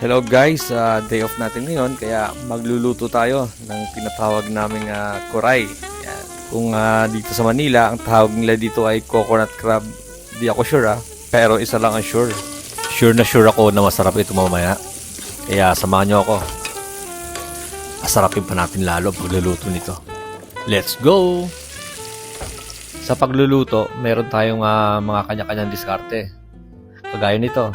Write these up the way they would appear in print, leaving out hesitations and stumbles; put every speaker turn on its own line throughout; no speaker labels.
Hello guys, day off natin ngayon kaya magluluto tayo ng tinatawag naming kuray. Yan. Kung dito sa Manila, ang tawag nila dito ay coconut crab. Di ako sure pero isa lang ang sure. Sure na sure ako na masarap ito mamaya. Kaya samahan nyo ako. Masarapin pa natin lalo pagluluto nito. Let's go! Sa pagluluto, meron tayong mga kanya-kanyang diskarte. Kagaya nito.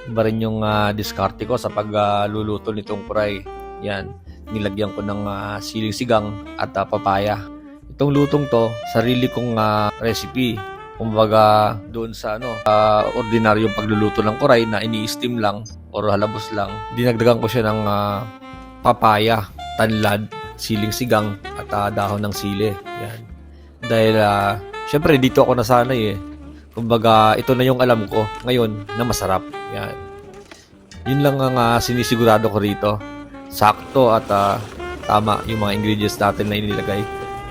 Iba rin yung diskarte ko sa pagluluto nitong kuray. Yan, nilagyan ko ng siling sigang at papaya. Itong lutong to, sarili kong recipe. Kumbaga doon sa ordinaryong pagluluto ng kuray na ini-steam lang or halabos lang, dinagdagan ko siya ng papaya, tanlad, siling sigang at dahon ng sili. Yan. Dahil syempre dito ako nasanay eh. Kumbaga, ito na yung alam ko ngayon na masarap. Yan. Yun lang ang sinisigurado ko rito. Sakto at tama yung mga ingredients natin na inilagay.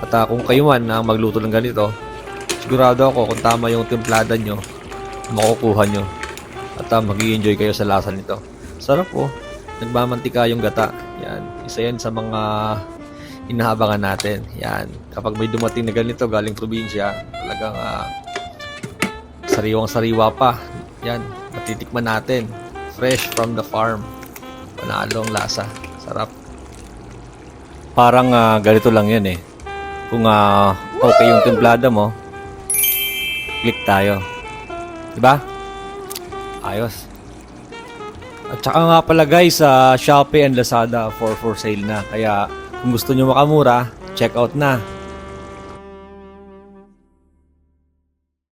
At kung kayo man na magluto ng ganito, sigurado ako kung tama yung timplada nyo, makukuha nyo. At mag-i-enjoy kayo sa lasa nito. Sarap po. Nagmamantika yung gata. Yan. Isa yan sa mga inaabangan natin. Yan. Kapag may dumating na ganito galing probinsya, talagang sariwang-sariwa pa. Yan, matitikman natin. Fresh from the farm. Panalong lasa. Sarap. Parang ganito lang yan eh. Kung okay yung timplada mo, click tayo. Diba? Ayos. At saka nga pala guys, Shopee and Lazada for sale na. Kaya kung gusto nyo makamura, check out na.